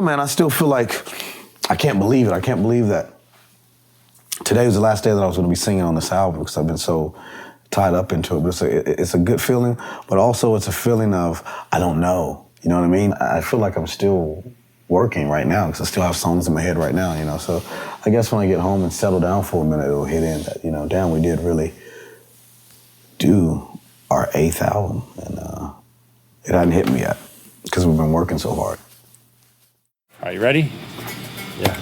man, I still feel like I can't believe it. I can't believe that today was the last day that I was going to be singing on this album because I've been so tied up into it. But it's a good feeling, but also it's a feeling of I don't know. You know what I mean? I feel like I'm still working right now because I still have songs in my head right now, you know. So I guess when I get home and settle down for a minute, it'll hit in that, you know, damn, we did really do our 8th album, and it hadn't hit me yet because we've been working so hard. Are you ready? Yeah.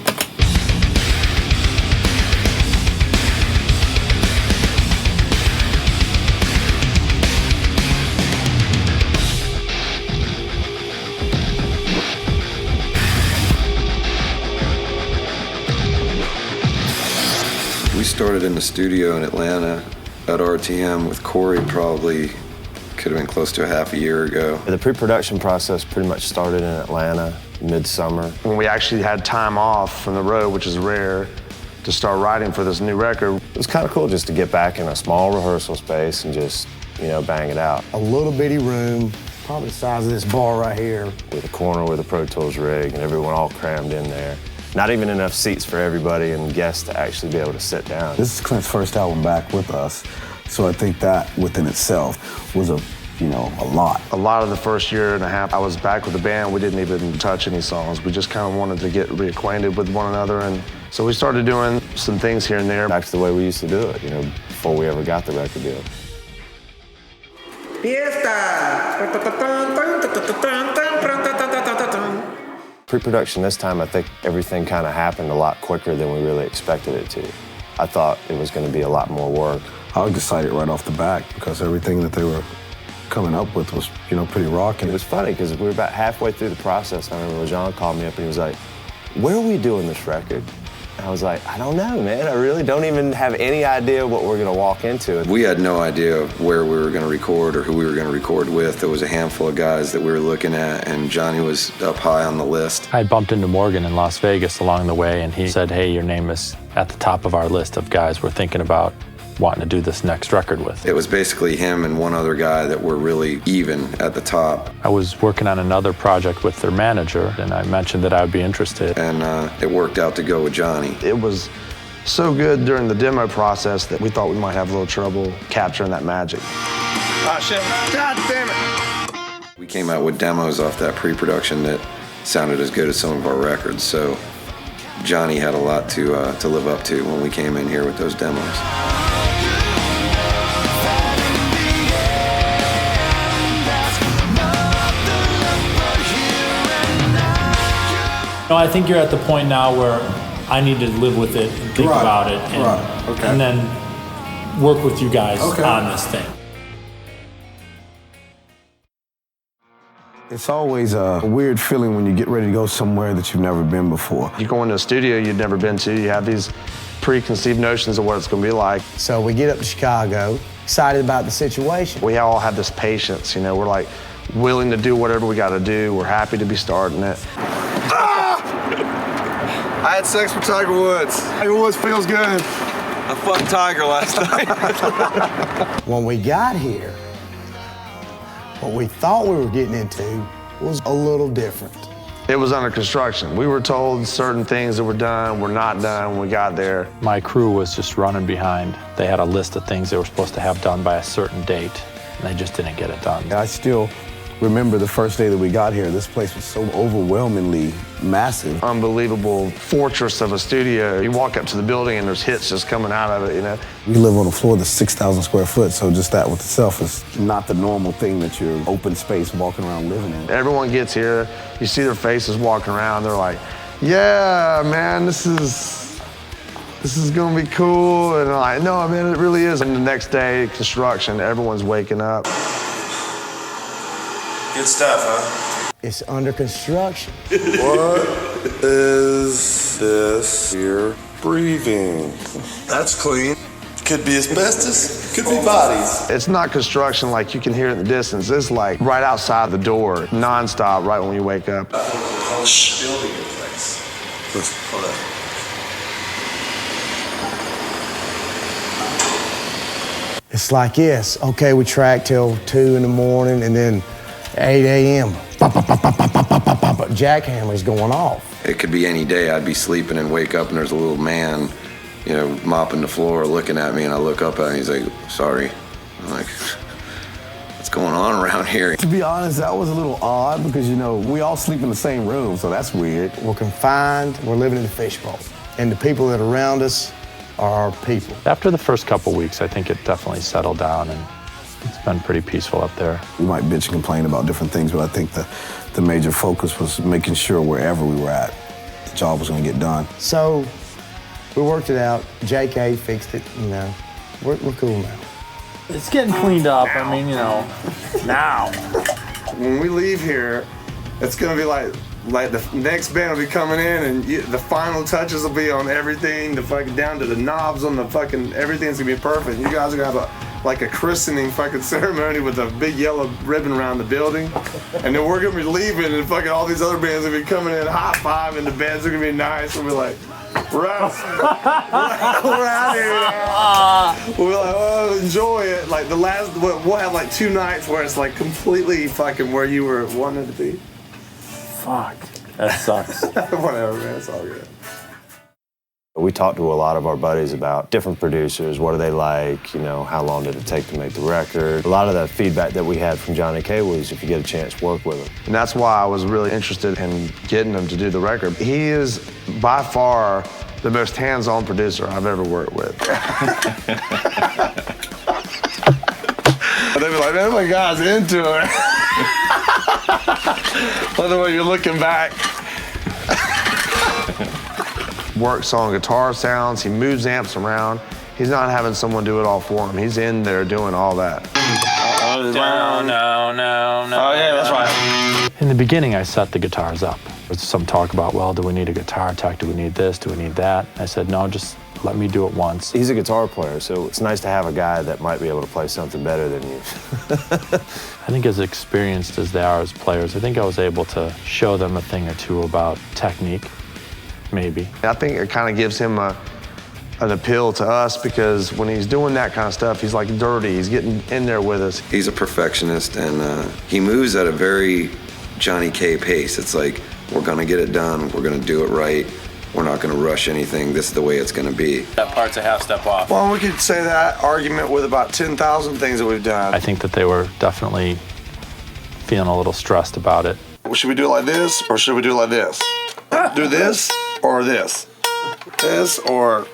We started in the studio in Atlanta at RTM with Corey probably could have been close to a half a year ago. The pre-production process pretty much started in Atlanta, midsummer. When we actually had time off from the road, which is rare, to start writing for this new record. It was kind of cool just to get back in a small rehearsal space and just, you know, bang it out. A little bitty room, probably the size of this bar right here. With a corner with a Pro Tools rig and everyone all crammed in there. Not even enough seats for everybody and guests to actually be able to sit down. This is Clint's first album back with us, so I think that within itself was a lot. A lot of the first year and a half I was back with the band, we didn't even touch any songs. We just kind of wanted to get reacquainted with one another, and so we started doing some things here and there. Back to the way we used to do it, you know, before we ever got the record deal. Pre-production this time, I think everything kind of happened a lot quicker than we really expected it to. I thought it was going to be a lot more work. I was excited right off the bat because everything that they were coming up with was, you know, pretty rocking. It was funny because we were about halfway through the process. I remember Lajon called me up and he was like, "Where are we doing this record?" And I was like, "I don't know, man. I really don't even have any idea what we're going to walk into." We had no idea where we were going to record or who we were going to record with. There was a handful of guys that we were looking at, and Johnny was up high on the list. I bumped into Morgan in Las Vegas along the way, and he said, "Hey, your name is at the top of our list of guys we're thinking about wanting to do this next record with." It was basically him and one other guy that were really even at the top. I was working on another project with their manager, and I mentioned that I would be interested. And it worked out to go with Johnny. It was so good during the demo process that we thought we might have a little trouble capturing that magic. Oh, shit. God damn it. We came out with demos off that pre-production that sounded as good as some of our records, so Johnny had a lot to live up to when we came in here with those demos. No, I think you're at the point now where I need to live with it and think about it and then work with you guys on this thing. It's always a weird feeling when you get ready to go somewhere that you've never been before. You go into a studio you've never been to, you have these preconceived notions of what it's going to be like. So we get up to Chicago, excited about the situation. We all have this patience, you know, we're like willing to do whatever we got to do. We're happy to be starting it. I had sex with Tiger Woods. Tiger Woods feels good. I fucked Tiger last night. When we got here, what we thought we were getting into was a little different. It was under construction. We were told certain things that were done were not done when we got there. My crew was just running behind. They had a list of things they were supposed to have done by a certain date, and they just didn't get it done. I still remember the first day that we got here. This place was so overwhelmingly massive. Unbelievable fortress of a studio. You walk up to the building and there's hits just coming out of it, you know. We live on a floor that's 6,000 square foot, so just that with itself is not the normal thing that you're open space walking around living in. Everyone gets here, you see their faces walking around, they're like, "Yeah, man, this is gonna be cool." And I'm like, "No, man, it really is." And the next day, construction, everyone's waking up. Good stuff, huh? It's under construction. What is this you're breathing? That's clean. Could be asbestos, could be bodies. It's not construction like you can hear it in the distance. It's like right outside the door, nonstop, right when you wake up. Shh. Building in place. Hold on. It's like this. Okay, we track till 2 in the morning, and then 8 a.m. jackhammers going off. It could be any day. I'd be sleeping and wake up and there's a little man, you know, mopping the floor looking at me, and I look up at him and he's like, sorry. I'm like, what's going on around here? To be honest, that was a little odd because, you know, we all sleep in the same room, so that's weird. We're confined, we're living in a fishbowl. And the people that are around us are our people. After the first couple weeks, I think it definitely settled down, and it's been pretty peaceful up there. We might bitch and complain about different things, but I think the major focus was making sure wherever we were at, the job was going to get done. So we worked it out. JK fixed it, you know. We're cool now. It's getting cleaned up. I mean, you know, now. When we leave here, it's gonna be like the next band will be coming in, and the final touches will be on everything, the fucking down to the knobs on the fucking everything's gonna be perfect. You guys are gonna have like a christening fucking ceremony with a big yellow ribbon around the building, and then we're gonna be leaving, and fucking all these other bands are gonna be coming in, high five, and the bands are gonna be nice, and we're like, we're out here now. We're like, oh, enjoy it. Like the last, we'll have like 2 nights where it's like completely fucking where you were wanting to be. Fuck. That sucks. Whatever, man. It's all good. We talked to a lot of our buddies about different producers, what do they like, you know, how long did it take to make the record. A lot of the feedback that we had from Johnny K was if you get a chance, work with him. And that's why I was really interested in getting him to do the record. He is by far the most hands-on producer I've ever worked with. They'd be like, man, my guy's into it. By the way, you're looking back. Works on guitar sounds, he moves amps around. He's not having someone do it all for him. He's in there doing all that. No. Oh, yeah, that's right. In the beginning, I set the guitars up. There was some talk about, well, do we need a guitar tech? Do we need this? Do we need that? I said, no, just let me do it once. He's a guitar player, so it's nice to have a guy that might be able to play something better than you. I think as experienced as they are as players, I think I was able to show them a thing or two about technique. Maybe. I think it kind of gives him an appeal to us because when he's doing that kind of stuff, he's like dirty. He's getting in there with us. He's a perfectionist, and he moves at a very Johnny K pace. It's like, we're gonna get it done, we're gonna do it right, we're not gonna rush anything, this is the way it's gonna be. That part's a half step off. Well, we could say that argument with about 10,000 things that we've done. I think that they were definitely feeling a little stressed about it. Should we do it like this, or should we do it like this? Do this, or this? This, or...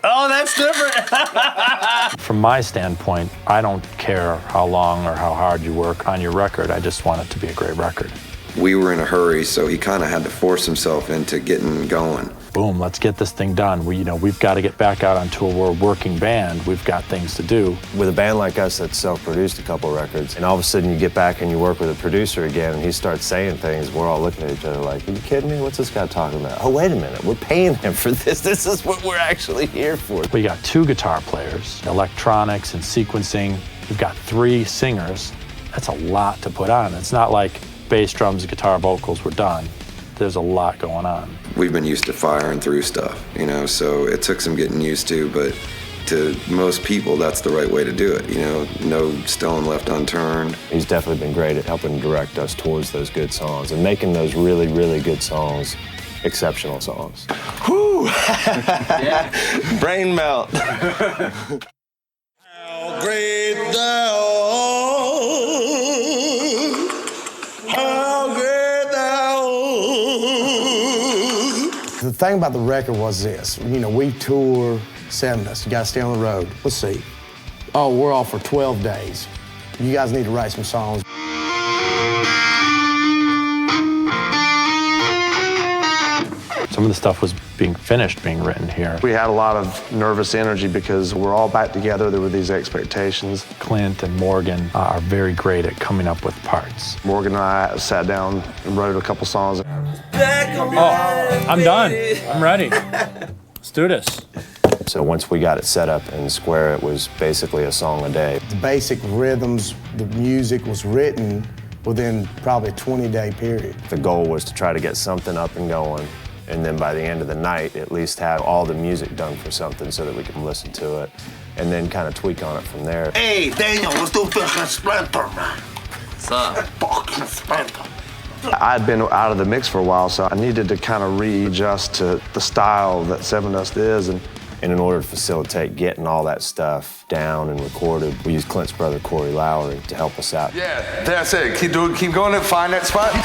Oh, that's different. From my standpoint, I don't care how long or how hard you work on your record. I just want it to be a great record. We were in a hurry, so he kind of had to force himself into getting going. Boom, let's get this thing done. We've got to get back out on tour. We're a working band. We've got things to do. With a band like us that's self-produced a couple records, and all of a sudden you get back and you work with a producer again, and he starts saying things, we're all looking at each other like, are you kidding me? What's this guy talking about? Oh, wait a minute, we're paying him for this. This is what we're actually here for. We got 2 guitar players, electronics and sequencing. We've got 3 singers. That's a lot to put on. It's not like bass, drums, guitar, vocals, we're done. There's a lot going on. We've been used to firing through stuff, you know, so it took some getting used to, but to most people, that's the right way to do it, you know, no stone left unturned. He's definitely been great at helping direct us towards those good songs and making those really, really good songs exceptional songs. Whew! Yeah. Brain melt. How great thou art, how great thou art. The thing about the record was this, you know, we tour Sevendust, you gotta stay on the road. Let's see. Oh, we're off for 12 days. You guys need to write some songs. Some of the stuff was being finished, being written here. We had a lot of nervous energy because we're all back together. There were these expectations. Clint and Morgan are very great at coming up with parts. Morgan and I sat down and wrote a couple songs. Oh, I'm done. I'm ready. Let's do this. So once we got it set up and square, it was basically a song a day. The basic rhythms, the music was written within probably a 20-day period. The goal was to try to get something up and going, and then by the end of the night, at least have all the music done for something so that we can listen to it, and then kind of tweak on it from there. Hey, Daniel, let's do fucking Splinter, man. What's up? fucking Spanta. I had been out of the mix for a while, so I needed to kind of readjust to the style that Sevendust is. And in order to facilitate getting all that stuff down and recorded, we used Clint's brother, Corey Lowry, to help us out. Yeah, that's it. Keep going and find that spot. In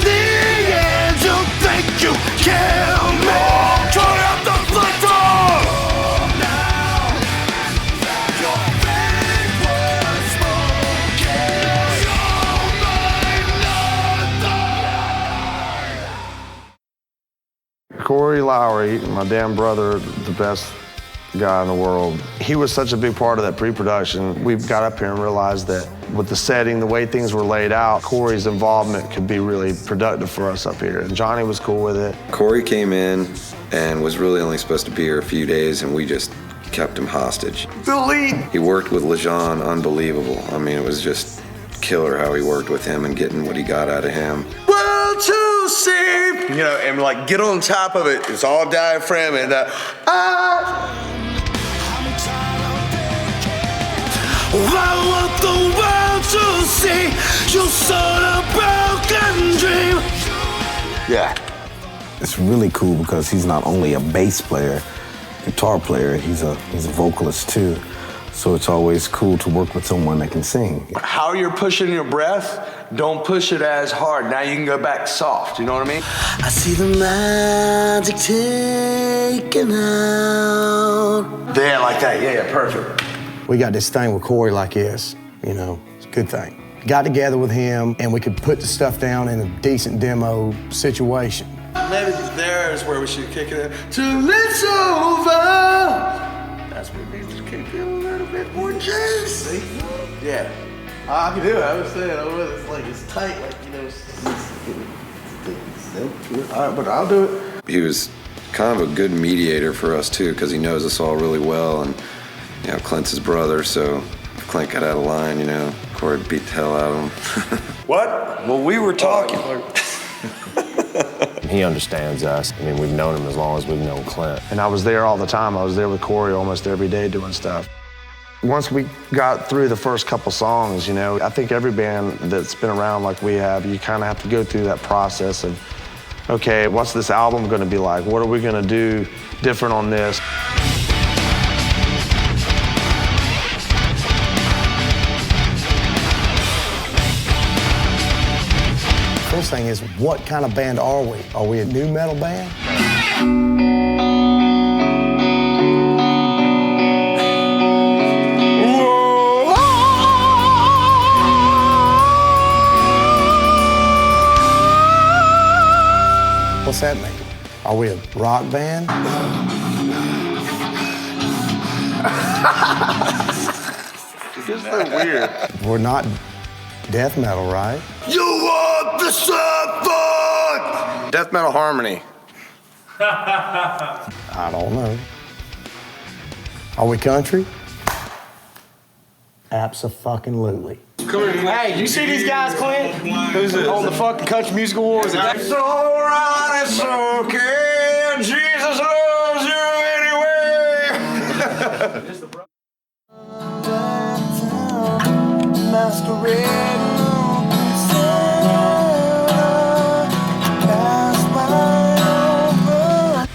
the end, you think you kill me. Turn up the flicker. Corey Lowry, my damn brother, the best guy in the world. He was such a big part of that pre-production. We got up here and realized that with the setting, the way things were laid out, Corey's involvement could be really productive for us up here. And Johnny was cool with it. Corey came in and was really only supposed to be here a few days, and we just kept him hostage. Delete. He worked with Lajon, unbelievable. I mean, it was just killer how he worked with him and getting what he got out of him. Well, to see. You know, and like get on top of it. It's all diaphragm and I want the world to see you sort of broken dream. Yeah. It's really cool because he's not only a bass player, guitar player, he's a vocalist too. So it's always cool to work with someone that can sing. How you're pushing your breath, don't push it as hard. Now you can go back soft, you know what I mean? I see the magic taken out. Yeah, like that, yeah, perfect. We got this thing with Corey like this, you know, it's a good thing. Got together with him and we could put the stuff down in a decent demo situation. Maybe there is where we should kick it in. Till it's over. That's what needs to kick in a little bit more juice. Yeah. I can do it. I was saying, it's like it's tight, like, you know, all right, but I'll do it. He was kind of a good mediator for us too, because he knows us all really well, and you know, Clint's his brother, so if Clint got out of line, you know, Corey beat the hell out of him. What? Well, we were talking. He understands us. I mean, we've known him as long as we've known Clint. And I was there all the time. I was there with Corey almost every day doing stuff. Once we got through the first couple songs, you know, I think every band that's been around like we have, you kind of have to go through that process of, okay, what's this album going to be like? What are we going to do different on this? First thing is, what kind of band are we? Are we a new metal band? What's that mean? Are we a rock band? It's so weird. We're not death metal, right? You want the support! Death metal harmony. I don't know. Are we country? Abso-fucking-lutely. Hey, you see these guys, Clint? Who's it? On the fucking Country Music Awards. It's all right, it's okay. Jesus loves you anyway.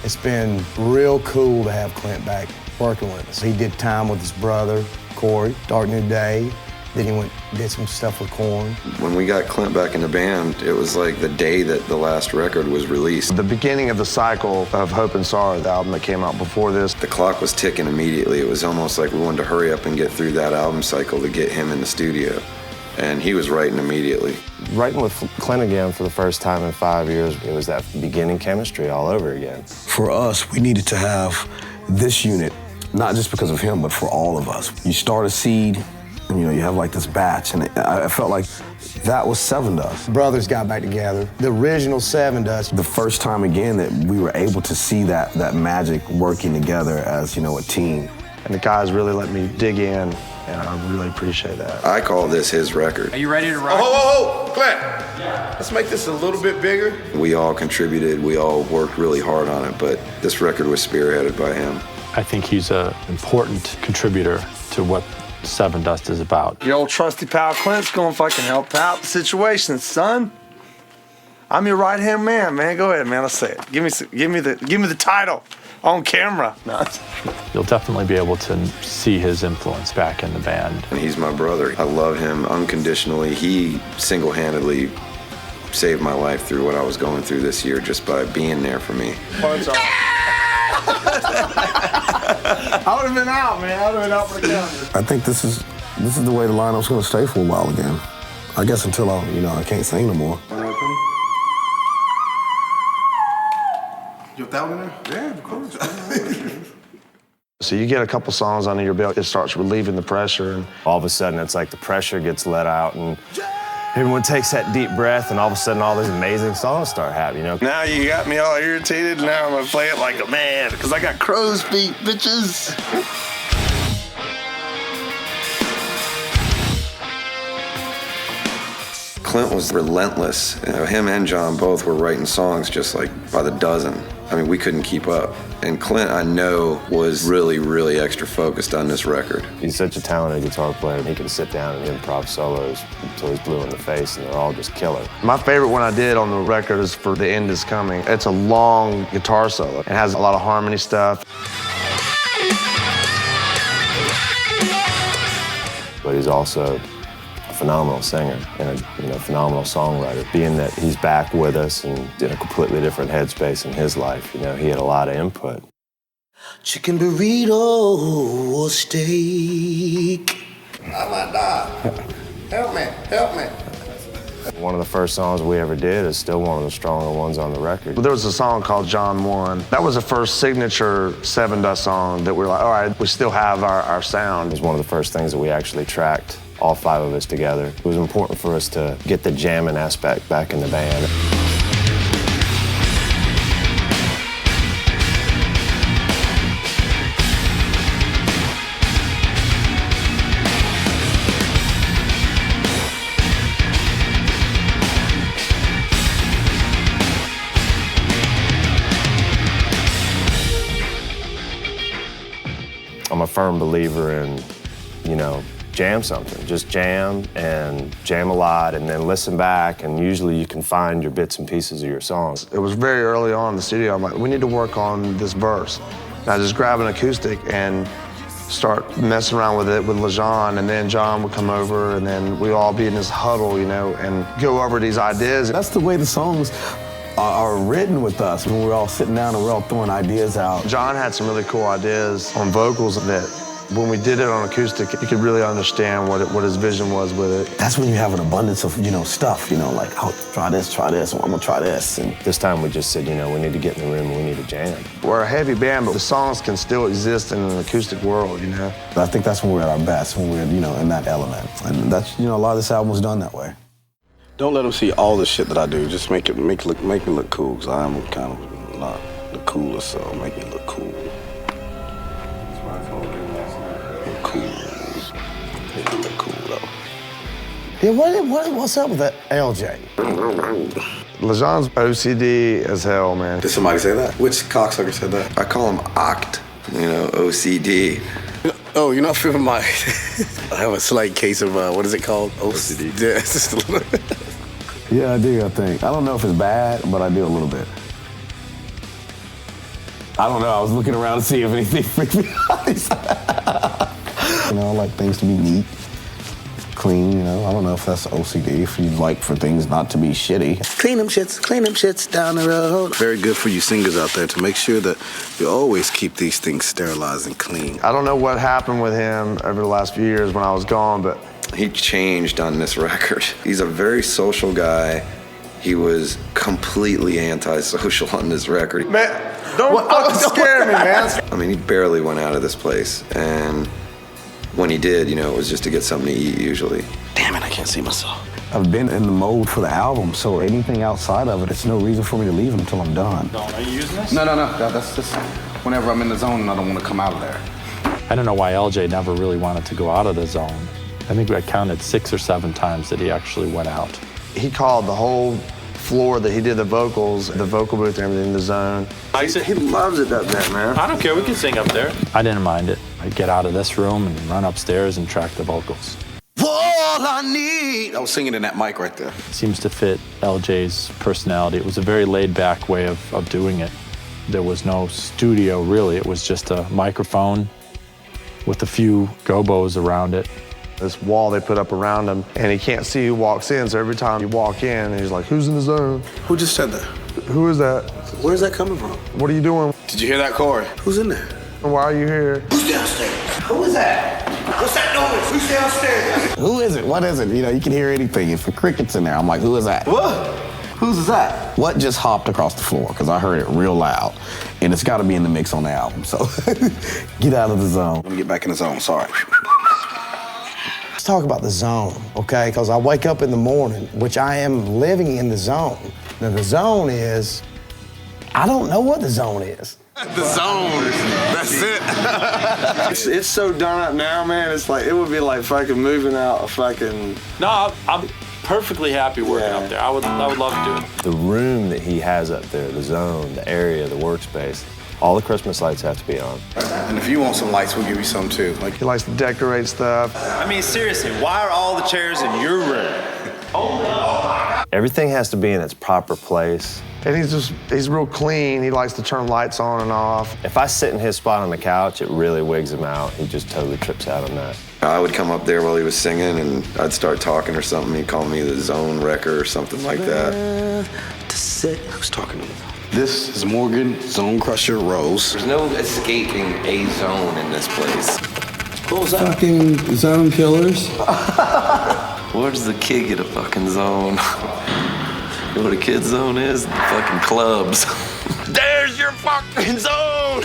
It's been real cool to have Clint back working with us. He did time with his brother, Corey, Dark New Day. Then he did some stuff with Korn. When we got Clint back in the band, it was like the day that the last record was released. The beginning of the cycle of Hope and Sorrow, the album that came out before this. The clock was ticking immediately. It was almost like we wanted to hurry up and get through that album cycle to get him in the studio. And he was writing immediately. Writing with Clint again for the first time in 5 years, it was that beginning chemistry all over again. For us, we needed to have this unit, not just because of him, but for all of us. You start a seed, and you know, you have like this batch, and I felt like that was Sevendust. Brothers got back together. The original Sevendust. The first time again that we were able to see that magic working together as, you know, a team. And the guys really let me dig in, and I really appreciate that. I call this his record. Are you ready to rock? Oh, Clint. Yeah. Let's make this a little bit bigger. We all contributed, we all worked really hard on it, but this record was spearheaded by him. I think he's an important contributor to what Sevendust is about. Your old trusty pal Clint's gonna fucking help out the situation, son. I'm your right-hand man. Go ahead, man. Let's say it. Give me the title on camera. No. You'll definitely be able to see his influence back in the band. And he's my brother. I love him unconditionally. He single-handedly saved my life through what I was going through this year just by being there for me. I would have been out, man. I would have been out for the count. I think this is the way the lineup's gonna stay for a while again. I guess until I can't sing no more. You want that one in there? Yeah, of course. So you get a couple songs under your belt, it starts relieving the pressure. And all of a sudden, it's like the pressure gets let out, and everyone takes that deep breath, and all of a sudden, all these amazing songs start happening, Now you got me all irritated, now I'm gonna play it like a man, because I got crow's feet, bitches. Clint was relentless. Him and John both were writing songs just like by the dozen. I mean, we couldn't keep up. And Clint, I know, was really, really extra focused on this record. He's such a talented guitar player, and he can sit down and improv solos until he's blue in the face, and they're all just killer. my favorite one I did on the record is for The End Is Coming. It's a long guitar solo. It has a lot of harmony stuff. But he's also a phenomenal singer and a phenomenal songwriter. Being that he's back with us and in a completely different headspace in his life, he had a lot of input. Chicken burrito or steak. Oh my God. Help me. One of the first songs we ever did is still one of the stronger ones on the record. There was a song called John 1. That was the first signature Sevendust song that we were like, all right, we still have our sound. It was one of the first things that we actually tracked, all five of us together. It was important for us to get the jamming aspect back in the band. I'm a firm believer in, jam something. Just jam and jam a lot and then listen back, and usually you can find your bits and pieces of your songs. It was very early on in the studio. I'm like, we need to work on this verse. And I just grab an acoustic and start messing around with it with Lajon, and then John would come over, and then we'd all be in this huddle, and go over these ideas. That's the way the songs are written with us, when we're all sitting down and we're all throwing ideas out. John had some really cool ideas on vocals that when we did it on acoustic, you could really understand what his vision was with it. That's when you have an abundance of, stuff, like, oh, try this, I'm gonna try this. And this time we just said, we need to get in the room and we need to jam. We're a heavy band, but the songs can still exist in an acoustic world, I think that's when we're at our best, when we're, in that element. And that's, a lot of this album was done that way. Don't let them see all the shit that I do. Just make me look cool, because I'm kind of not the coolest, so make me look cool. Look cool. Make me look cool, though. Yeah, what's up with that LJ? Lajon's OCD as hell, man. Did somebody say that? Which cocksucker said that? I call him OCT, OCD. Oh, you're not feeling my... I have a slight case of, what is it called? OCD. Yeah, it's just a little bit. Yeah, I do, I think. I don't know if it's bad, but I do a little bit. I don't know. I was looking around to see if anything freaked me out. I like things to be neat, clean, I don't know if that's OCD, if you like for things not to be shitty. Clean them shits down the road. Very good for you singers out there to make sure that you always keep these things sterilized and clean. I don't know what happened with him over the last few years when I was gone, but he changed on this record. He's a very social guy. He was completely antisocial on this record. Man, don't fucking scare me, man. I mean, he barely went out of this place, and when he did, it was just to get something to eat usually. Damn it, I can't see myself. I've been in the mode for the album, so anything outside of it, it's no reason for me to leave it until I'm done. Are you using this? No. That's just whenever I'm in the zone and I don't want to come out of there. I don't know why LJ never really wanted to go out of the zone. I think I counted 6 or 7 times that he actually went out. he called the whole floor that he did the vocals, the vocal booth and everything, the zone. He loves it up there, man. I don't care, we can sing up there. I didn't mind it. I'd get out of this room and run upstairs and track the vocals. All I need. I was singing in that mic right there. Seems to fit LJ's personality. It was a very laid-back way of doing it. There was no studio, really. It was just a microphone with a few gobos around it. This wall they put up around him, and he can't see who walks in, so every time you walk in, he's like, who's in the zone? Who just said that? Who is that? Where's that coming from? What are you doing? Did you hear that, Corey? Who's in there? Why are you here? Who's downstairs? Who is that? What's that noise? Who's downstairs? Who is it? What is it? You know, you can hear anything. If the cricket's in there, I'm like, who is that? What? Who's that? What just hopped across the floor? Because I heard it real loud. And it's got to be in the mix on the album. So get out of the zone. Let me get back in the zone. Sorry. Let's talk about the zone, okay? Because I wake up in the morning, which I am living in the zone. Now, the zone is, I don't know what the zone is. The zone. That's it. It's so done up now, man. It's like, it would be like fucking moving out a fucking... No, I'm perfectly happy working up there. I would love to do it. The room that he has up there, the zone, the area, the workspace, all the Christmas lights have to be on. And if you want some lights, we'll give you some too. Like, He likes to decorate stuff. I mean, seriously, why are all the chairs in your room? Everything has to be in its proper place. And he's real clean. He likes to turn lights on and off. If I sit in his spot on the couch, it really wigs him out. He just totally trips out on that. I would come up there while he was singing and I'd start talking or something. He'd call me the zone wrecker or something like that. Who's talking to me? This is Morgan Zone Crusher Rose. There's no escaping a zone in this place. What was that? Fucking zone killers. Where does the kid get a fucking zone? You know what a kid's zone is? Fucking clubs. There's your fucking zone!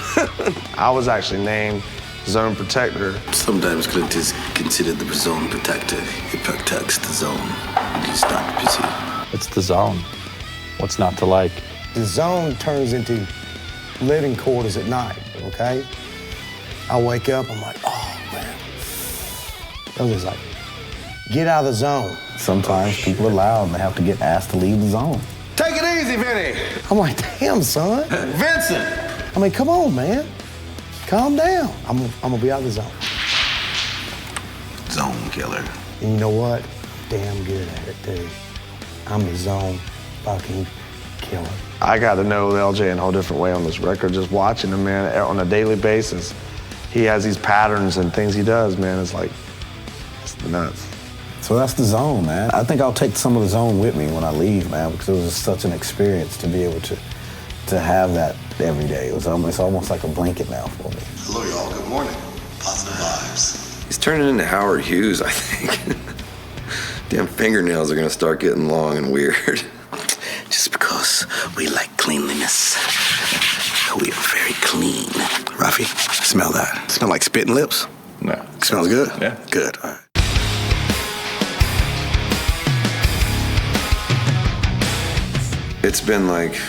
I was actually named Zone Protector. Sometimes Clint is considered the zone protector. He protects the zone. He's not busy. It's the zone. What's not to like? The zone turns into living quarters at night, okay? I wake up, I'm like, oh, man. I was just like, get out of the zone. Sometimes people are loud and they have to get asked to leave the zone. Take it easy, Vinnie. I'm like, damn, son. Vincent. I mean, come on, man. Calm down. I'm gonna be out of the zone. Zone killer. And you know what? Damn good at it, too. I'm the zone fucking killer. I got to know LJ in a whole different way on this record. Just watching him, man, on a daily basis. He has these patterns and things he does, man. It's like, it's nuts. So that's the zone, man. I think I'll take some of the zone with me when I leave, man, because it was just such an experience to be able to have that every day. It's almost like a blanket now for me. Hello, y'all. Good morning. Positive vibes. He's turning into Howard Hughes, I think. Damn fingernails are gonna start getting long and weird. Just because we like cleanliness. We are very clean. Rafi, smell that. Smell like spitting lips? No. It smells good? Yeah. Good. All right. It's been like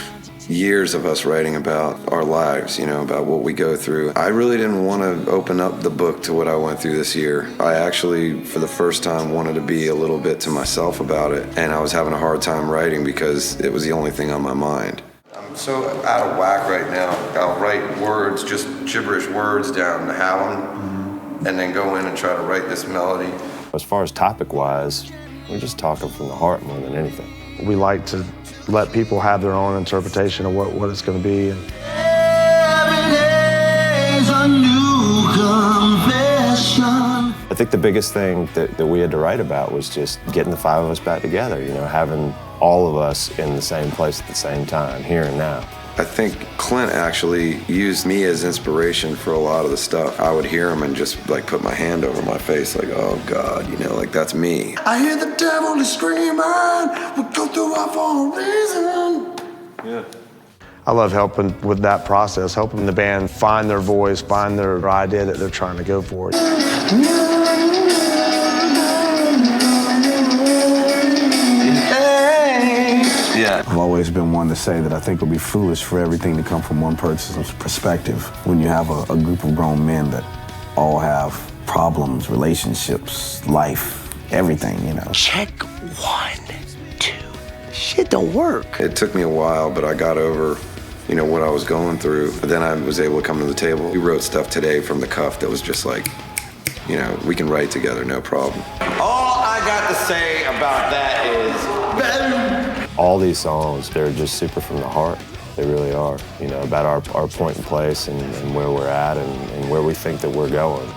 years of us writing about our lives, you know, about what we go through. I really didn't want to open up the book to what I went through this year. I actually, for the first time, wanted to be a little bit to myself about it, and I was having a hard time writing because it was the only thing on my mind. I'm so out of whack right now. I'll write words, just gibberish words down to have them, and then go in and try to write this melody. As far as topic-wise, we're just talking from the heart more than anything. We like to let people have their own interpretation of what it's going to be. And Every day's a new confession. I think the biggest thing that we had to write about was just getting the five of us back together, you know, having all of us in the same place at the same time, here and now. I think Clint actually used me as inspiration for a lot of the stuff. I would hear him and just like put my hand over my face like, oh God, you know, like that's me. I hear the devil is screaming, we go through life for a reason. Yeah. I love helping with that process, helping the band find their voice, find their idea that they're trying to go for. Yeah. I've always been one to say that I think it would be foolish for everything to come from one person's perspective when you have a group of grown men that all have problems, relationships, life, everything, you know. Check 1, 2. shit don't work. It took me a while, but I got over, you know, what I was going through. But then I was able to come to the table. We wrote stuff today from the cuff that was just like, you know, we can write together, no problem. All I got to say about that is, all these songs, they're just super from the heart. They really are, you know, about our point in place and where we're at and where we think that we're going.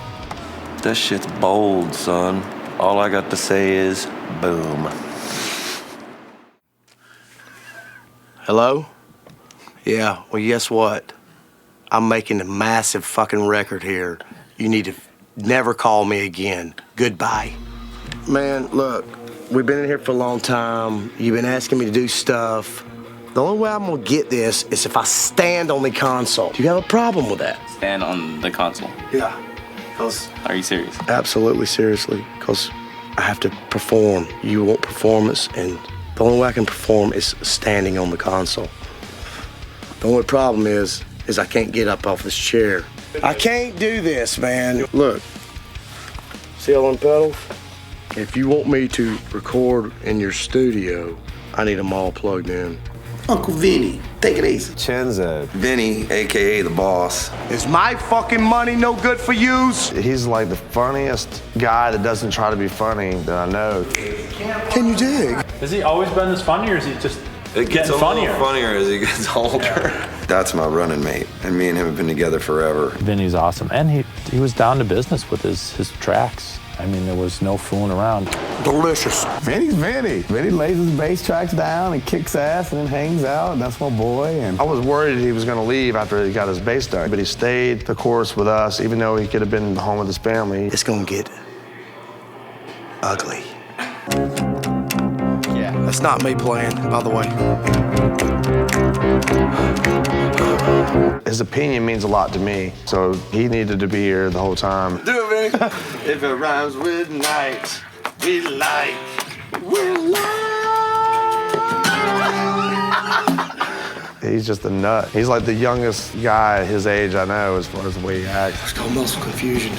that shit's bold, son. All I got to say is, boom. Hello? Yeah, well, guess what? I'm making a massive fucking record here. You need to never call me again. Goodbye. Man, look, we've been in here for a long time. You've been asking me to do stuff. The only way I'm gonna get this is if I stand on the console. Do you have a problem with that? Stand on the console? Yeah. Cause Are you serious? absolutely, seriously, because I have to perform. You want performance, and the only way I can perform is standing on the console. The only problem is I can't get up off this chair. I can't do this, man. Look, see all them pedals? If you want me to record in your studio, I need them all plugged in. Uncle Vinnie, take it easy. Chenzo. Vinnie, a.k.a. the boss. Is my fucking money no good for yous? He's like the funniest guy that doesn't try to be funny that I know. Can you dig? Has he always been this funny, or is he just It gets getting a funnier? little funnier as he gets older. That's my running mate, and me and him have been together forever. Vinny's awesome, and he was down to business with his tracks. I mean, there was no fooling around. Delicious. Vinny's Vinny. Vinny lays his bass tracks down and kicks ass and then hangs out, and that's my boy. And I was worried he was going to leave after he got his bass done, but he stayed the course with us, even though he could have been home with his family. It's gonna get ugly. Yeah. That's not me playing, by the way. His opinion means a lot to me, so he needed to be here the whole time. Do it, Vinnie. If it rhymes with night, we like. We're He's just a nut. He's like the youngest guy his age I know as far as the way he acts. Let's go muscle confusion.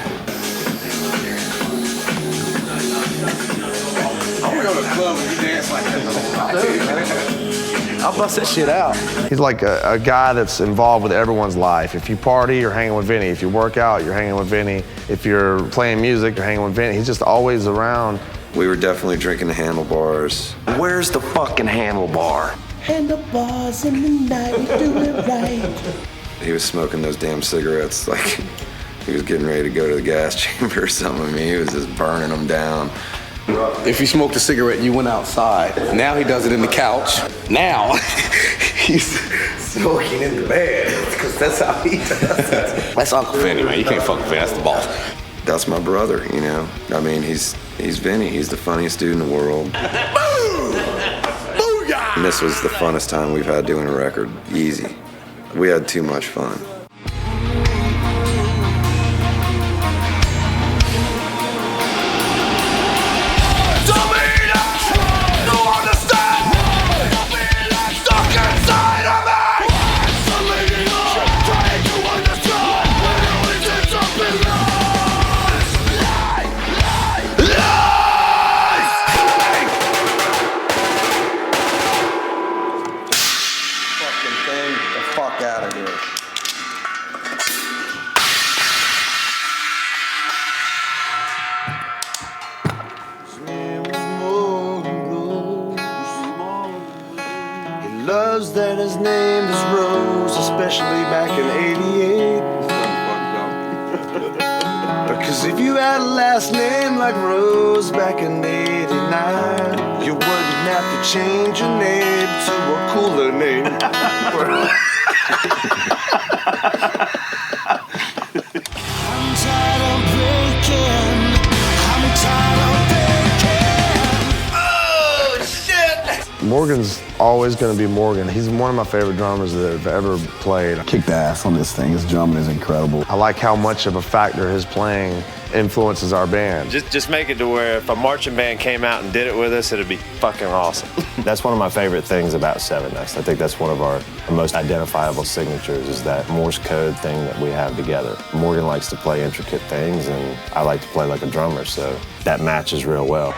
I wanna go to the club and you dance like that. I'll bust that shit out. He's like a guy that's involved with everyone's life. If you party, you're hanging with Vinny. If you work out, you're hanging with Vinny. If you're playing music, you're hanging with Vinny. He's just always around. We were definitely drinking the handlebars. Where's the fucking handlebar? Handlebars in the night, we do it right. He was smoking those damn cigarettes like he was getting ready to go to the gas chamber or something. I mean, he was just burning them down. If you smoked a cigarette, you went outside. Now he does it in the couch. Now he's Smoking in the bed, because that's how he does it. that's Uncle Vinny, man. You can't fuck with Vinny. That's the boss. That's my brother, you know. I mean, he's Vinny. He's the funniest dude in the world. And this was the funnest time we've had doing a record. Easy. We had too much fun. Loves that his name is Rose, especially back in '88. Because if you had a last name like Rose back in '89, you wouldn't have to change your name to a cooler name. I'm tired of breaking. I'm tired of breaking. Oh, shit! Morgan's always going to be Morgan. He's one of my favorite drummers that have ever played. kicked ass on this thing. His drumming is incredible. I like how much of a factor his playing influences our band. Just make it to where if a marching band came out and did it with us, it'd be fucking awesome. That's one of my favorite things about Sevendust. I think that's one of our most identifiable signatures is that Morse code thing that we have together. Morgan likes to play intricate things, and I like to play like a drummer, so that matches real well.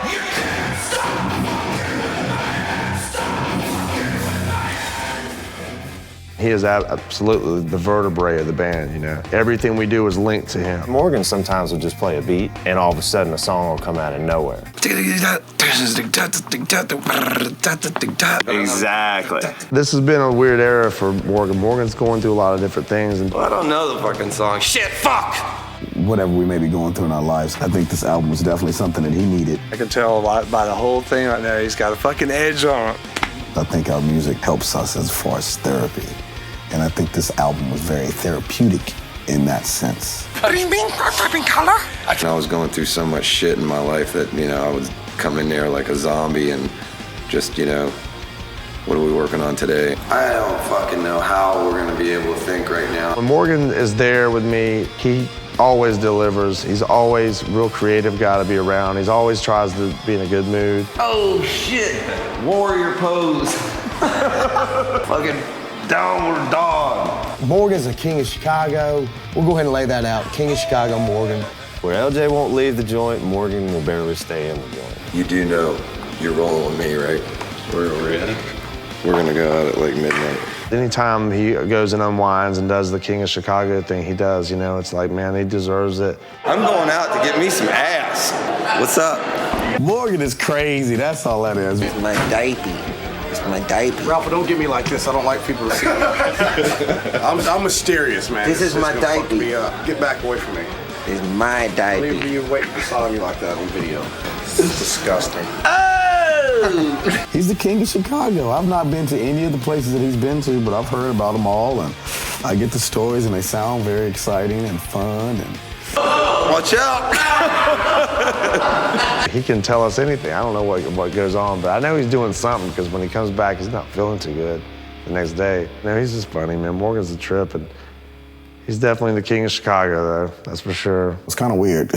He is absolutely the vertebrae of the band, you know. Everything we do is linked to him. Morgan sometimes will just play a beat, and all of a sudden a song will come out of nowhere. Exactly. This has been a weird era for Morgan. Morgan's going through a lot of different things. And I don't know the fucking song. Shit, fuck! Whatever we may be going through in our lives, I think this album was definitely something that he needed. I can tell by the whole thing right there, he's got a fucking edge on it. I think our music helps us as far as therapy. And I think this album was very therapeutic in that sense. I was going through so much shit in my life that, you know, I would come in there like a zombie and just, you know, what are we working on today? I don't fucking know how we're gonna be able to think right now. When Morgan is there with me, he always delivers. He's always a real creative guy to be around. He's always tries to be in a good mood. Oh shit! Warrior pose. Fucking downward dog. Morgan's the king of Chicago. We'll go ahead and lay that out. King of Chicago, Morgan. Where LJ won't leave the joint, Morgan will barely stay in the joint. You do know you're rolling with me, right? We're ready. We're gonna go out at like midnight. Anytime he goes and unwinds and does the King of Chicago thing, he does, you know, it's like, man, he deserves it. I'm going out to get me some ass. What's up? Morgan is crazy, that's all that is. It's my diaper. It's my diaper. Ralph, don't get me like this. I don't like people to see me. I'm mysterious, man. This is my diaper. Get back away from me. It's my diaper. Don't even be waiting to saw me like that on video. This is disgusting. He's the king of Chicago. I've not been to any of the places that he's been to, but I've heard about them all, and I get the stories, and they sound very exciting and fun. And watch out! He can tell us anything. I don't know what goes on, but I know he's doing something because when he comes back, he's not feeling too good the next day. No, he's just funny, man. Morgan's a trip, and he's definitely the king of Chicago, though. That's for sure. It's kind of weird.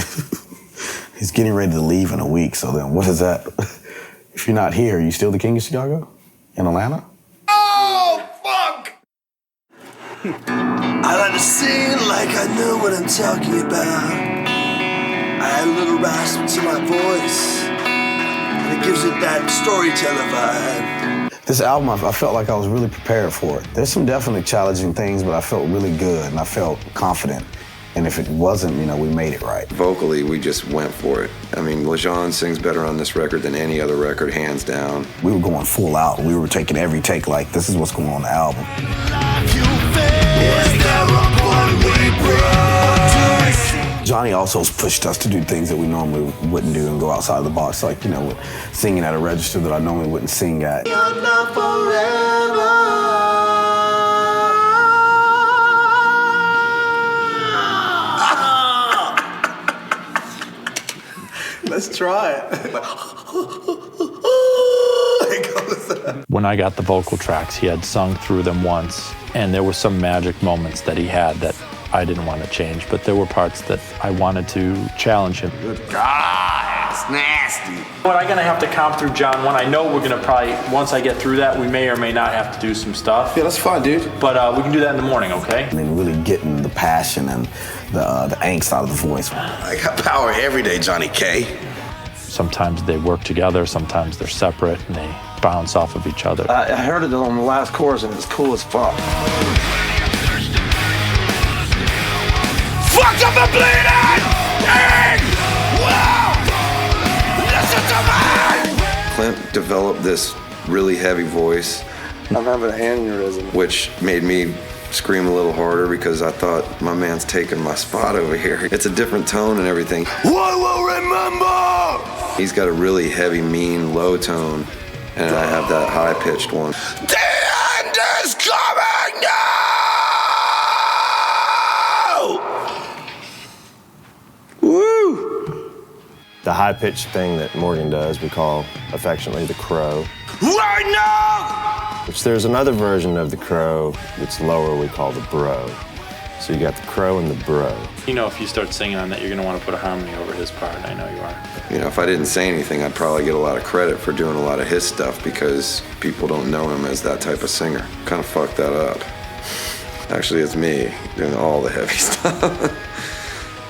He's getting ready to leave in a week, so then what is that? If you're not here, are you still the king of Chicago? In Atlanta? Oh, fuck! I like to sing like I know what I'm talking about. I add a little rasp to my voice, and it gives it that storyteller vibe. This album, I felt like I was really prepared for it. There's some definitely challenging things, but I felt really good, and I felt confident. And if it wasn't, you know, we made it right. Vocally, we just went for it. I mean, Lajon sings better on this record than any other record, hands down. We were going full out. We were taking every take like, this is what's going on the album. Johnny also pushed us to do things that we normally wouldn't do and go outside of the box, like, you know, singing at a register that I normally wouldn't sing at. Let's try it. When I got the vocal tracks, he had sung through them once, and there were some magic moments that he had that I didn't want to change, but there were parts that I wanted to challenge him. Good God, it's nasty. What I'm gonna have to comp through John one. I know we're gonna probably, once I get through that, we may or may not have to do some stuff. Yeah, that's fine, dude. But we can do that in the morning, okay? I mean, really getting the passion and the angst out of the voice. I got power every day, Johnny K. Sometimes they work together, sometimes they're separate, and they bounce off of each other. I heard it on the last chorus, and it's cool as fuck. Fuck up the bleeding! Dang! Wow! Listen to me! Clint developed this really heavy voice. I'm having an aneurysm. Which made me scream a little harder because I thought, my man's taking my spot over here. It's a different tone and everything. I will remember! He's got a really heavy, mean, low tone, and I have that high-pitched one. The end is coming now! Woo! The high-pitched thing that Morgan does, we call affectionately the crow. Right now! Which there's another version of the crow that's lower we call the bro. So you got the crow and the bro. You know, if you start singing on that, you're gonna want to put a harmony over his part, and I know you are. You know, if I didn't say anything, I'd probably get a lot of credit for doing a lot of his stuff because people don't know him as that type of singer. Kind of fucked that up. Actually, it's me doing all the heavy stuff.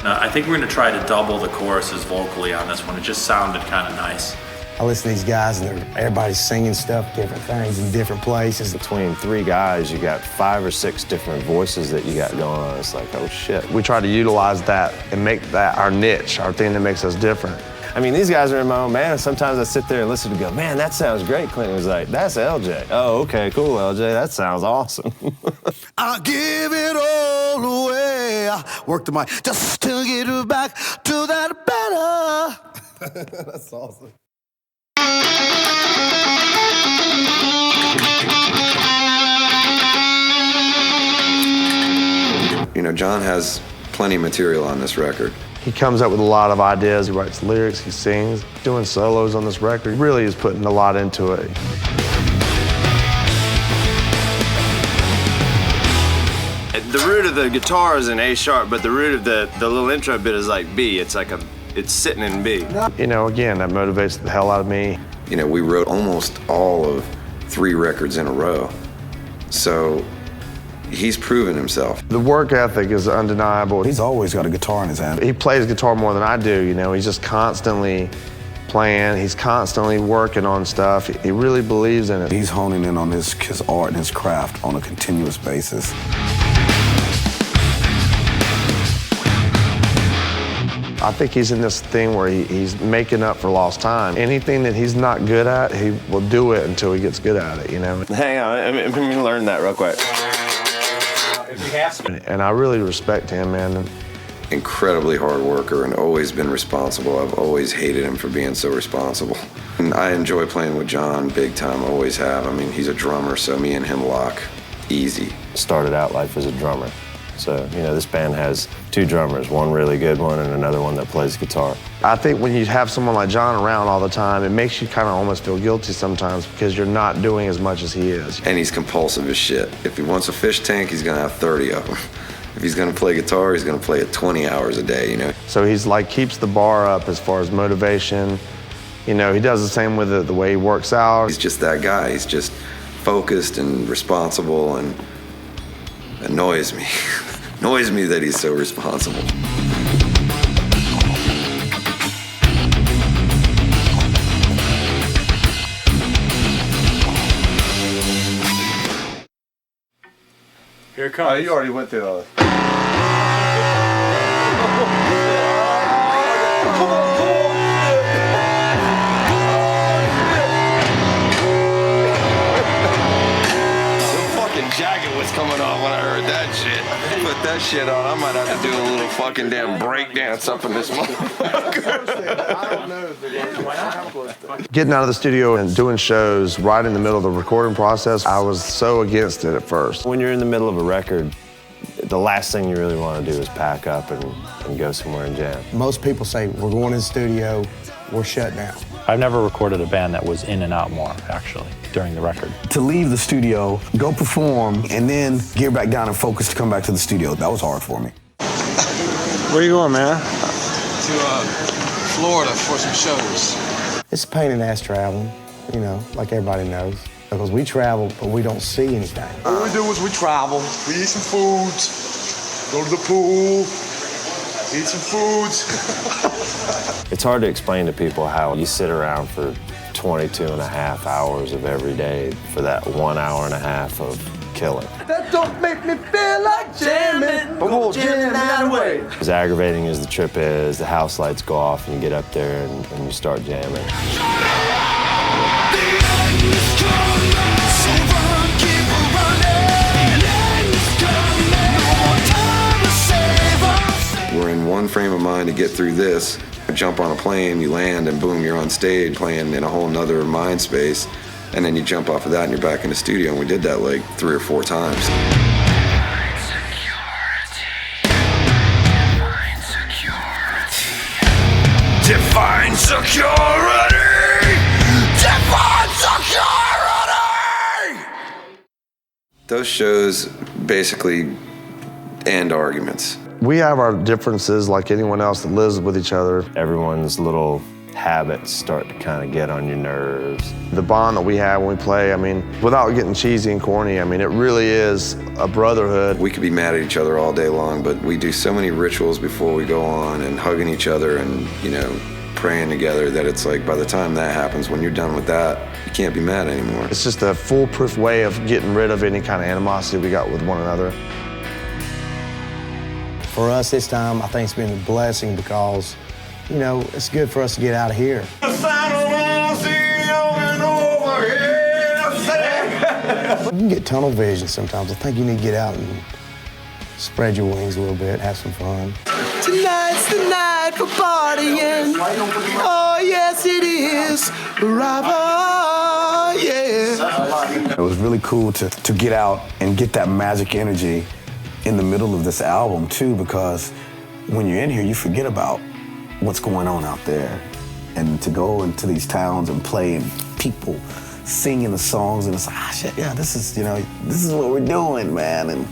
I think we're gonna try to double the choruses vocally on this one. It just sounded kind of nice. I listen to these guys and everybody's singing stuff, different things in different places. Between 3 guys, you got 5 or 6 different voices that you got going on. It's like, oh shit. We try to utilize that and make that our niche, our thing that makes us different. I mean, these guys are in my own band, and sometimes I sit there and listen to go, man, that sounds great. Clint was like, that's LJ. Oh, okay, cool, LJ, that sounds awesome. I give it all away. I work the mic just to get it back to that better. That's awesome. You know, John has plenty of material on this record. He comes up with a lot of ideas, he writes lyrics, he sings. Doing solos on this record really is putting a lot into it. The root of the guitar is in A sharp, but the root of the little intro bit is like B. It's sitting in B. You know, again, that motivates the hell out of me. You know, we wrote almost all of 3 records in a row. So he's proven himself. The work ethic is undeniable. He's always got a guitar in his hand. He plays guitar more than I do, you know. He's just constantly playing. He's constantly working on stuff. He really believes in it. He's honing in on his art and his craft on a continuous basis. I think he's in this thing where he's making up for lost time. Anything that he's not good at, he will do it until he gets good at it, you know? Hang on, let me learn that real quick. And I really respect him, man. Incredibly hard worker and always been responsible. I've always hated him for being so responsible. And I enjoy playing with John big time, always have. I mean, he's a drummer, so me and him lock easy. Started out life as a drummer. So, you know, this band has 2 drummers, one really good one and another one that plays guitar. I think when you have someone like John around all the time, it makes you kind of almost feel guilty sometimes because you're not doing as much as he is. And he's compulsive as shit. If he wants a fish tank, he's gonna have 30 of them. If he's gonna play guitar, he's gonna play it 20 hours a day, you know? So he's like, keeps the bar up as far as motivation. You know, he does the same with the way he works out. He's just that guy. He's just focused and responsible and annoys me. Annoys me that he's so responsible. Here it comes. Oh, you already went through all this. Jacket was coming off when I heard that shit. Put that shit on, I might have to do a little fucking damn break dance up in this motherfucker. Getting out of the studio and doing shows right in the middle of the recording process, I was so against it at first. When you're in the middle of a record, the last thing you really want to do is pack up and go somewhere and jam. Most people say, we're going in the studio, we're shut down. I've never recorded a band that was in and out more, actually, during the record. To leave the studio, go perform, and then get back down and focus to come back to the studio, that was hard for me. Where you going, man? To Florida for some shows. It's a pain in the ass traveling, you know, like everybody knows. Because we travel, but we don't see anything. What we do is we travel, we eat some foods, go to the pool, eat some foods. It's hard to explain to people how you sit around for 22 and a half hours of every day for that 1 hour and a half of killing. That don't make me feel like jamming, but we'll jam that way. As aggravating as the trip is, the house lights go off and you get up there and you start jamming. We're in one frame of mind to get through this. Jump on a plane, you land, and boom, you're on stage playing in a whole nother mind space. And then you jump off of that and you're back in the studio, and we did that like 3 or 4 times. Define security! Define security! Those shows basically end arguments. We have our differences like anyone else that lives with each other. Everyone's little habits start to kind of get on your nerves. The bond that we have when we play, I mean, without getting cheesy and corny, I mean, it really is a brotherhood. We could be mad at each other all day long, but we do so many rituals before we go on and hugging each other and, you know, praying together that it's like by the time that happens, when you're done with that, you can't be mad anymore. It's just a foolproof way of getting rid of any kind of animosity we got with one another. For us this time, I think it's been a blessing because, you know, it's good for us to get out of here. You can get tunnel vision sometimes. I think you need to get out and spread your wings a little bit, have some fun. Tonight's the night for partying. Oh, yes, it is. Bravo, yeah. It was really cool to get out and get that magic energy in the middle of this album, too, because when you're in here, you forget about what's going on out there. And to go into these towns and play and people singing the songs, and it's like, ah, shit, yeah, this is, you know, this is what we're doing, man. And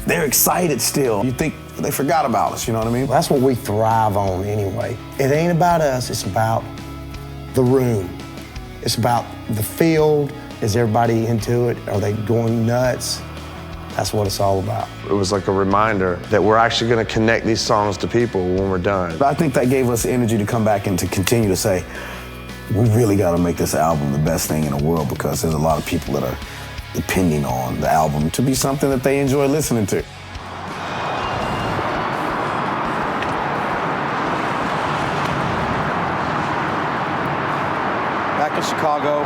they're excited still. You think they forgot about us, you know what I mean? That's what we thrive on anyway. It ain't about us, it's about the room. It's about the field. Is everybody into it? Are they going nuts? That's what it's all about. It was like a reminder that we're actually going to connect these songs to people when we're done. But I think that gave us energy to come back and to continue to say, we really got to make this album the best thing in the world, because there's a lot of people that are depending on the album to be something that they enjoy listening to. Back in Chicago.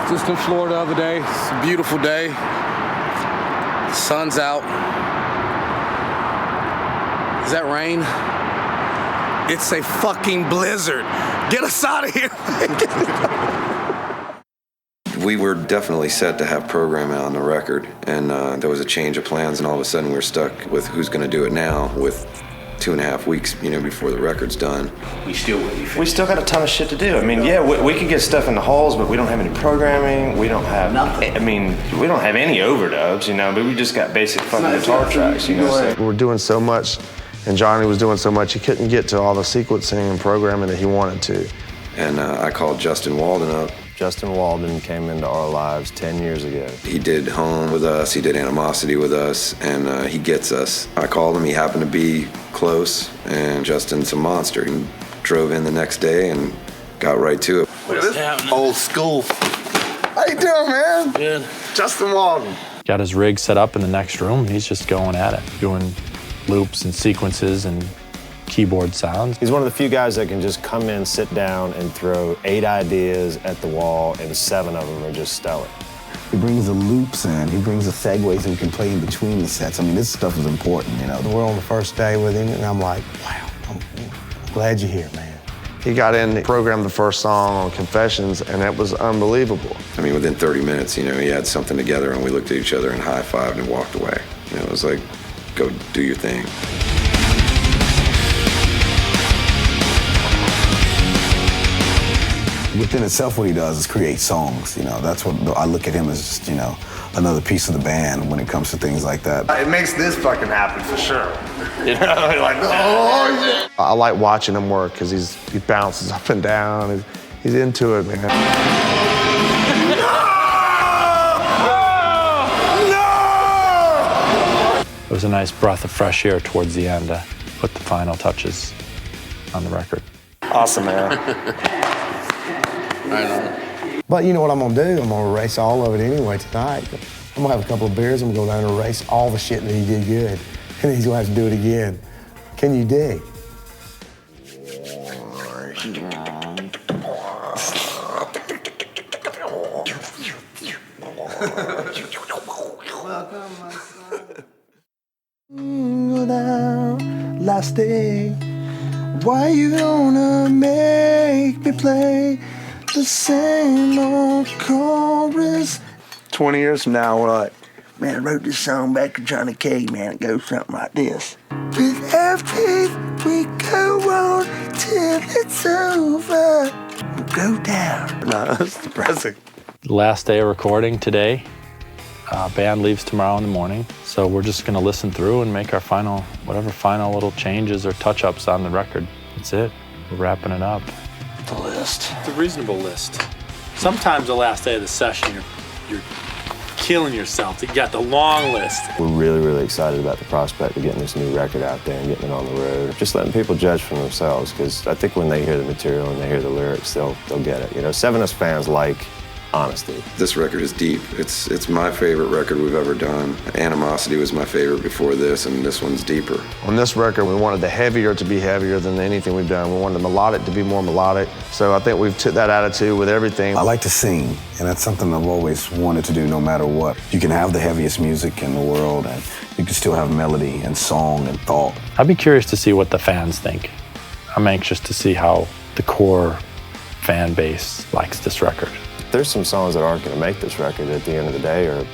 Just in Florida the other day. It's a beautiful day. The sun's out. Is that rain? It's a fucking blizzard. Get us out of here. We were definitely set to have program out on the record, and there was a change of plans, and all of a sudden we're stuck with who's going to do it now with 2.5 weeks, you know, before the record's done. We still got a ton of shit to do. I mean, yeah, we could get stuff in the halls, but we don't have any programming. We don't have nothing. I mean, we don't have any overdubs, you know, but we just got basic fucking guitar tracks, you know. So. We were doing so much, and Johnny was doing so much, he couldn't get to all the sequencing and programming that he wanted to. And I called Justin Walden up. Justin Walden came into our lives 10 years ago. He did Home with us, he did Animosity with us, and he gets us. I called him, he happened to be close, and Justin's a monster. He drove in the next day and got right to it. Look at this old school. How you doing, man? Good. Justin Walden. Got his rig set up in the next room, and he's just going at it, doing loops and sequences and keyboard sounds. He's one of the few guys that can just come in, sit down, and throw 8 ideas at the wall, and 7 of them are just stellar. He brings the loops in, he brings the segues, and we can play in between the sets. I mean, this stuff is important, you know. We're on the first day with him, and I'm like, wow, I'm glad you're here, man. He got in, programmed the first song on Confessions, and it was unbelievable. I mean, within 30 minutes, you know, he had something together, and we looked at each other and high-fived and walked away. You know, it was like, go do your thing. Within itself, what he does is create songs. You know, that's what I look at him as, just, you know, another piece of the band when it comes to things like that. It makes this fucking happen for sure. You know, like, oh, yeah. I like watching him work because he bounces up and down. He's into it, man. It was a nice breath of fresh air towards the end to put the final touches on the record. Awesome, man. But you know what I'm gonna do? I'm gonna erase all of it anyway tonight. I'm gonna have a couple of beers, I'm gonna go down and erase all the shit that he did good. And then he's gonna have to do it again. Can you dig? Go down, last day. Why you gonna make me play the same old chorus? 20 years from now, we're like, man, I wrote this song back to Johnny K, man. It goes something like this. With every we go on till it's over. We'll go down. No, that's depressing. Last day of recording today. Band leaves tomorrow in the morning, so we're just gonna listen through and make our whatever final little changes or touch-ups on the record. That's it. We're wrapping it up. The list. It's a reasonable list. Sometimes the last day of the session, you're killing yourself. You got the long list. We're really, really excited about the prospect of getting this new record out there and getting it on the road. Just letting people judge for themselves, because I think when they hear the material and they hear the lyrics, they'll get it. You know, Sevendust fans like honesty. This record is deep. It's my favorite record we've ever done. Animosity was my favorite before this, and this one's deeper. On this record, we wanted the heavier to be heavier than anything we've done. We wanted the melodic to be more melodic. So I think we've took that attitude with everything. I like to sing, and that's something I've always wanted to do no matter what. You can have the heaviest music in the world, and you can still have melody and song and thought. I'd be curious to see what the fans think. I'm anxious to see how the core fan base likes this record. There's some songs that aren't going to make this record at the end of the day are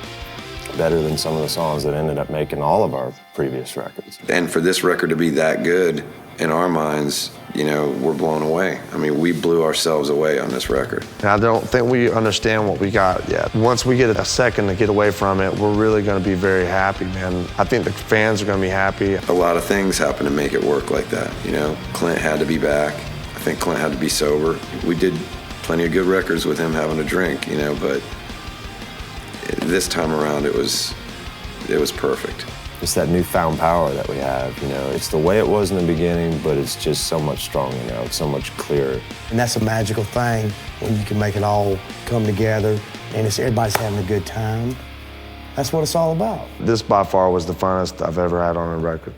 better than some of the songs that ended up making all of our previous records. And for this record to be that good, in our minds, you know, we're blown away. I mean, we blew ourselves away on this record. And I don't think we understand what we got yet. Once we get a second to get away from it, we're really going to be very happy, man. I think the fans are going to be happy. A lot of things happened to make it work like that, you know. Clint had to be back. I think Clint had to be sober. We did plenty of good records with him having a drink, you know, but this time around it was perfect. It's that newfound power that we have, you know. It's the way it was in the beginning, but it's just so much stronger now. It's so much clearer. And that's a magical thing when you can make it all come together and it's everybody's having a good time. That's what it's all about. This by far was the funnest I've ever had on a record.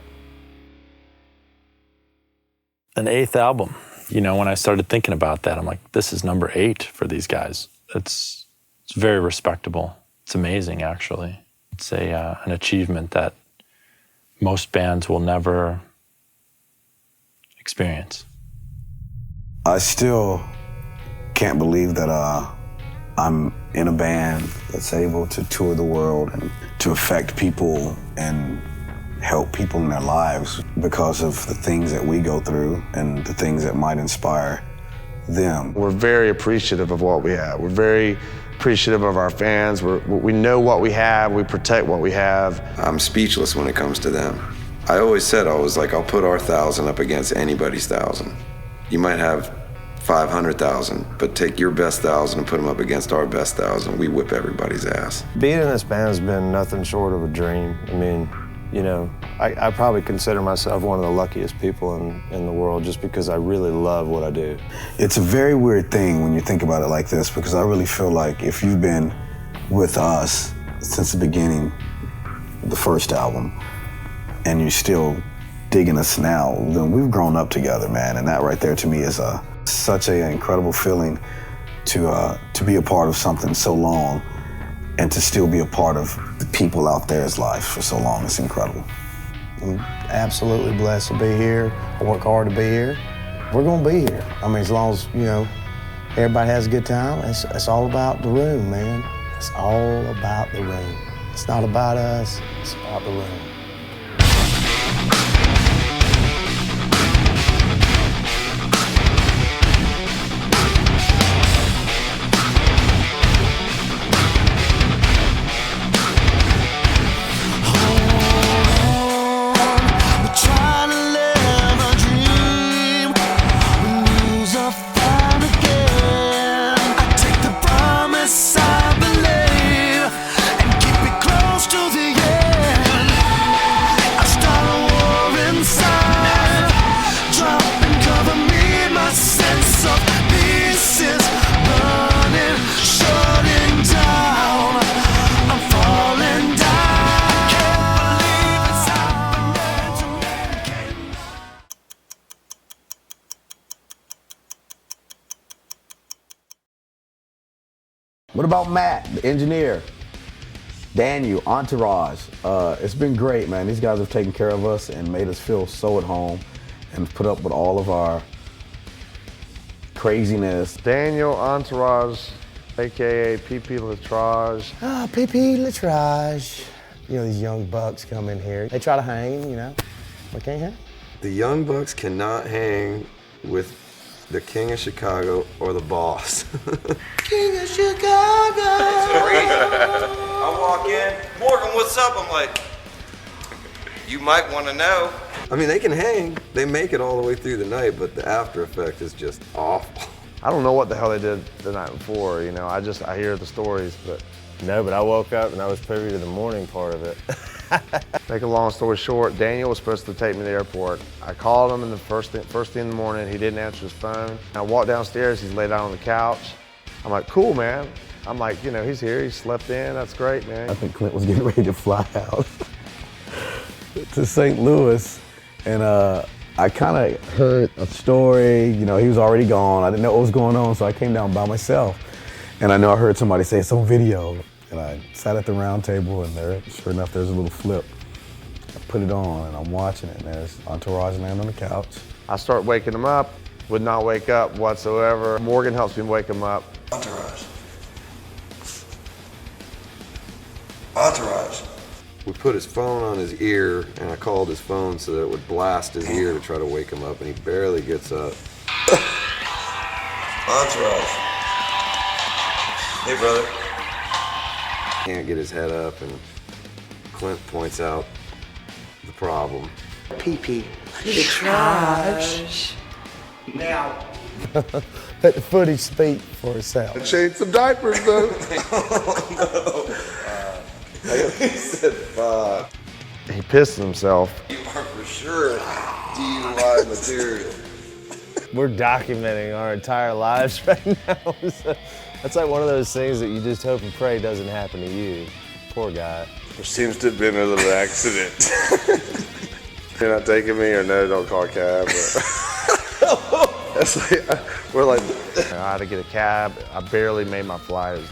An 8th album. You know, when I started thinking about that, I'm like, this is number 8 for these guys. It's very respectable. It's amazing, actually. It's an achievement that most bands will never experience. I still can't believe that I'm in a band that's able to tour the world and to affect people and help people in their lives because of the things that we go through and the things that might inspire them. We're very appreciative of what we have. We're very appreciative of our fans. We know what we have. We protect what we have. I'm speechless when it comes to them. I always said, I was like, I'll put our 1,000 up against anybody's 1,000. You might have 500,000, but take your best 1,000 and put them up against our best 1,000. We whip everybody's ass. Being in this band has been nothing short of a dream. I mean, you know, I probably consider myself one of the luckiest people in the world just because I really love what I do. It's a very weird thing when you think about it like this, because I really feel like if you've been with us since the beginning, the first album, and you're still digging us now, then we've grown up together, man. And that right there to me is such an incredible feeling to be a part of something so long and to still be a part of the people out there's life for so long. It's incredible. I'm absolutely blessed to be here. I work hard to be here. We're gonna be here. I mean, as long as, you know, everybody has a good time, it's all about the room, man. It's all about the room. It's not about us, it's about the room. What about Matt, the engineer? Daniel, Entourage. It's been great, man. These guys have taken care of us and made us feel so at home and put up with all of our craziness. Daniel, Entourage, AKA PP Latrage. Ah, PP Latrage. You know, these young bucks come in here. They try to hang, you know. We can't hang. The Young Bucks cannot hang with the King of Chicago or the Boss. King of Chicago. It's crazy. I walk in, Morgan, what's up? I'm like, you might want to know. I mean, they can hang. They make it all the way through the night, but the after effect is just awful. I don't know what the hell they did the night before, you know. I hear the stories, but No, but I woke up and I was privy to the morning part of it. Make a long story short, Daniel was supposed to take me to the airport. I called him in the first thing in the morning. He didn't answer his phone. I walked downstairs, he's laid down on the couch. I'm like, cool, man. I'm like, you know, he's here, he slept in, that's great, man. I think Clint was getting ready to fly out to St. Louis, and I kind of heard a story, you know, he was already gone. I didn't know what was going on, so I came down by myself. And I know I heard somebody say, it's on video. And I sat at the round table, and there, sure enough, there's a little flip. I put it on, and I'm watching it, and there's Entourage laying on the couch. I start waking him up, would not wake up whatsoever. Morgan helps me wake him up. Entourage. Entourage. We put his phone on his ear, and I called his phone so that it would blast his ear to try to wake him up, and he barely gets up. Entourage. Hey, brother. Can't get his head up, and Clint points out the problem. Pee-pee. Trash. Now. Let the footage speak for itself. Change some diapers, though. He said, fuck. He pissed himself. You are for sure DUI material. We're documenting our entire lives right now. So that's like one of those things that you just hope and pray doesn't happen to you. Poor guy. There seems to have been a little accident. You're not taking me, or no, don't call a cab. That's like, we're like, I had to get a cab. I barely made my flight. It was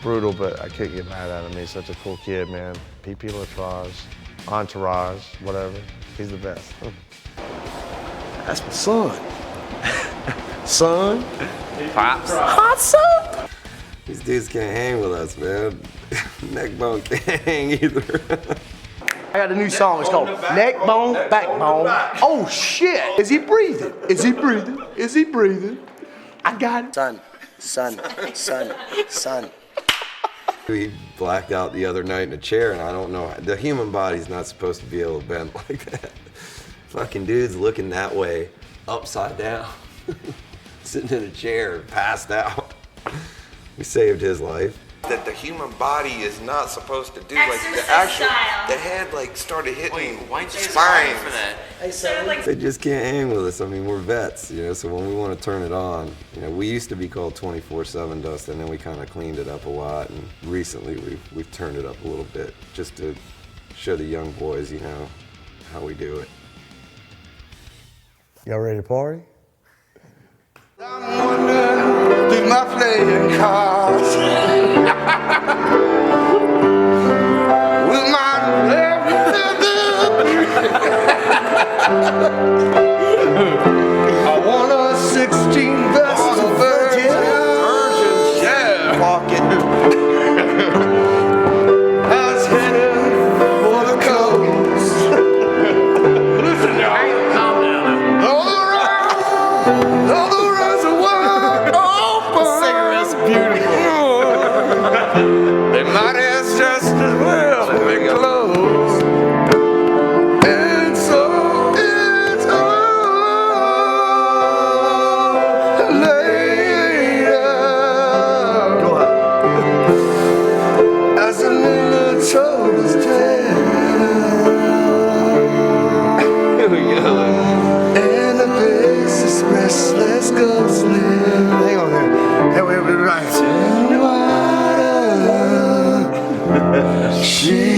brutal, but I couldn't get mad at him. He's such a cool kid, man. PP Latroge, Entourage, whatever. He's the best. That's my son. Son. Pops. Hot son. These dudes can't hang with us, man. Neckbone can't hang either. I got a new song. It's called Neck Bone, Backbone. Oh shit! Is he breathing? Is he breathing? Is he breathing? I got it. Son. He blacked out the other night in a chair, and I don't know. The human body's not supposed to be able to bend like that. Fucking dude's looking that way, upside down, sitting in a chair, passed out. We saved his life. That the human body is not supposed to do, like the actual, the head like started hitting the spine. For that? They just can't hang with us. I mean, we're vets, you know, so when we want to turn it on, you know, we used to be called 24 Sevendust, and then we kind of cleaned it up a lot, and recently we've turned it up a little bit just to show the young boys, you know, how we do it. Y'all ready to party? I'm wondering through my playing cards. Will my I want a 16 vessel virgin. Yeah. Pocket. I was headed for the coast. Listen, y'all. Calm down. All the roads are wide open. Cigarette's beautiful. They might as just as well be closed. And so it's all laid out. Go ahead. As the little troubles tell. Here we go. And the faceless, restless ghost live. Hang on there. Hey, we'll be right. She